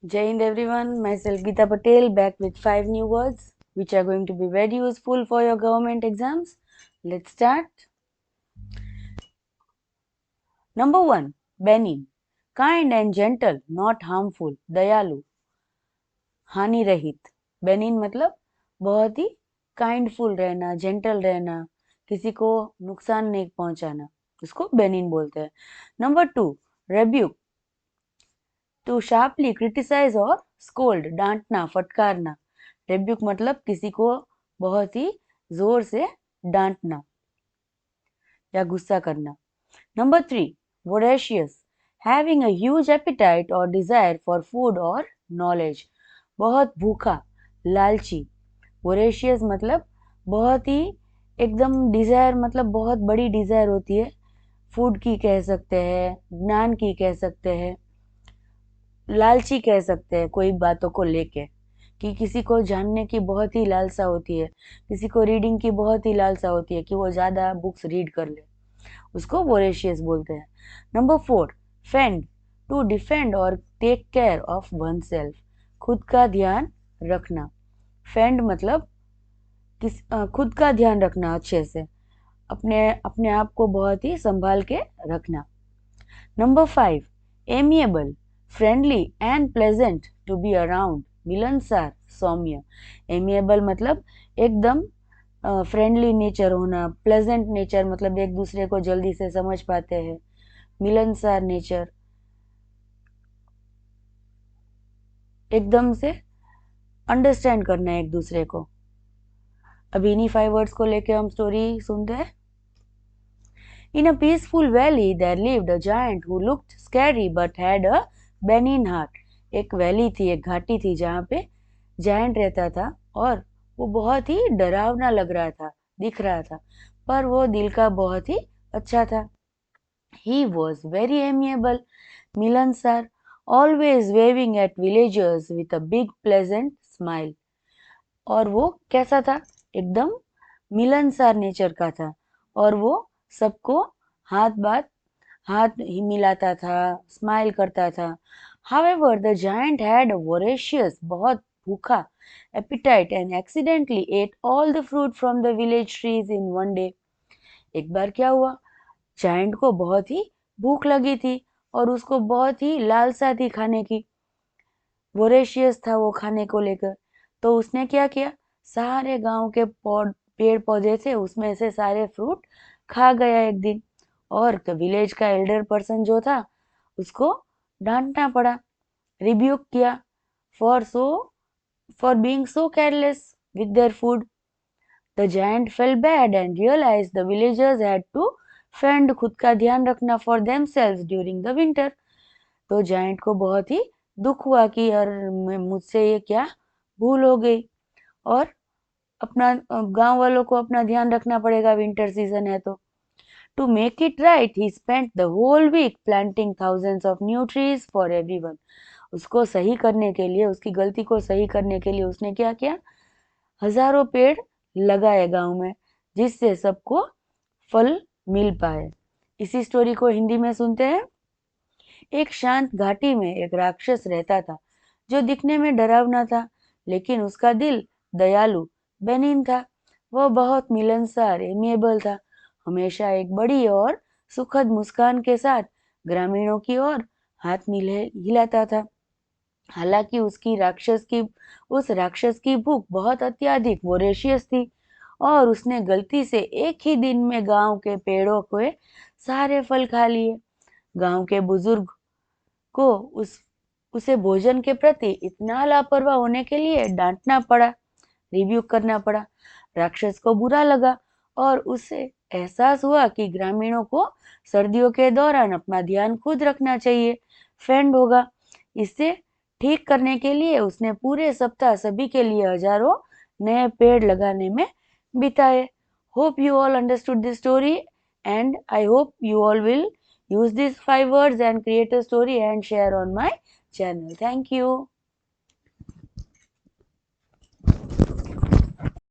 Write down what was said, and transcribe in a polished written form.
Jai Hind everyone, myself Geeta Patel back with 5 new words which are going to be very useful for your government exams. Let's start. Number 1, benign. Kind and gentle, not harmful. दयालु, हानि रहित. benign मतलब बहुत ही काइंडफुल रहना, gentle रहना, किसी को नुकसान नहीं पहुंचाना, उसको benign बोलते हैं. Number 2, rebuke. To sharply criticise और स्कोल्ड, डांटना, फटकारना. रेब्यूक मतलब किसी को बहुत ही जोर से डांटना या गुस्सा करना. Number 3, voracious. Having a huge appetite और डिजायर फॉर फूड और नॉलेज. बहुत भूखा, लालची. वोरेशियस मतलब बहुत ही एकदम, डिजायर मतलब बहुत बड़ी डिजायर होती है. फूड की कह सकते हैं, ज्ञान की कह सकते हैं, लालची कह सकते हैं कोई बातों को लेके, कि किसी को जानने की बहुत ही लालसा होती है, किसी को रीडिंग की बहुत ही लालसा होती है कि वो ज़्यादा बुक्स रीड कर ले, उसको वोरेशियस बोलते हैं. Number 4, fend. टू डिफेंड और take care of oneself. खुद का ध्यान रखना. फेंड मतलब खुद का ध्यान रखना, अच्छे से अपने अपने आप को बहुत ही संभाल के रखना. Number 5, amiable. Friendly and pleasant to be around. मिलनसार, सौम्य. एमिएबल मतलब एकदम फ्रेंडली नेचर होना, प्लेजेंट नेचर मतलब एक दूसरे को जल्दी से समझ पाते हैं, मिलनसार नेचर, एकदम से अंडरस्टैंड करना है एक दूसरे को. अभी इन्हीं 5 वर्ड्स को लेके हम स्टोरी सुनते हैं. In a peaceful valley there lived a giant who looked scary but had a benign heart. एक वैली थी, एक घाटी थी जहाँ पे जायंट रहता था और वो बहुत ही डरावना लग रहा था, दिख रहा था, पर वो दिल का बहुत ही अच्छा था. He was very amiable, मिलनसार, always waving at villagers with a big pleasant smile. और वो कैसा था? एकदम मिलनसार नेचर का था और वो सबको हाथ ही मिलाता था, स्माइल करता था. However, the giant had a voracious, बहुत भूखा, appetite and accidentally ate all the fruit from the village trees in one day. एक बार क्या हुआ, जायंट को बहुत ही भूख लगी थी और उसको बहुत ही लालसा थी खाने की, वोरेशियस था वो खाने को लेकर. तो उसने क्या किया, सारे गांव के पेड़ पौधे थे उसमें से सारे फ्रूट खा गया एक दिन. और विलेज का एल्डर पर्सन जो था उसको डांटना पड़ा, रिब्यूक किया, for so for being so careless with their food. The giant fell bad and realise the villagers had to fend, खुद का ध्यान रखना, for themselves during the winter. तो जायंट को बहुत ही दुख हुआ कि यार मुझसे ये क्या भूल हो गई, और अपना गांव वालों को अपना ध्यान रखना पड़ेगा, विंटर सीजन है तो. To make it right he spent the whole week planting thousands of new trees for everyone. उसको सही करने के लिए, उसकी गलती को सही करने के लिए उसने क्या किया, हजारों पेड़ लगाए गांव में, जिससे सबको फल मिल पाए. इसी स्टोरी को हिंदी में सुनते हैं. एक शांत घाटी में एक राक्षस रहता था जो दिखने में डरावना था, लेकिन उसका दिल दयालु, बेनिन था. वह बहुत मिलनसार, एमिएबल था, हमेशा एक बड़ी और सुखद मुस्कान के साथ ग्रामीणों की ओर हाथ मिले हिलाता था. हालांकि उस राक्षस की भूख बहुत अत्यधिक वोरेशियस थी और उसने गलती से एक ही दिन में गांव के पेड़ों के सारे फल खा लिए. गांव के बुजुर्ग को उसे भोजन के प्रति इतना लापरवाह होने के लिए डांटना पड़ा, रिव्यू करना पड़ा. राक्षस को बुरा लगा और उसे एहसास हुआ कि ग्रामीणों को सर्दियों के दौरान अपना ध्यान खुद रखना चाहिए, फेंड होगा. इसे ठीक करने के लिए उसने पूरे सप्ताह सभी के लिए हजारों नए पेड़ लगाने में बिताए. Hope you all understood this story and I hope you all will use these 5 words and create a story and share on my channel. Thank you.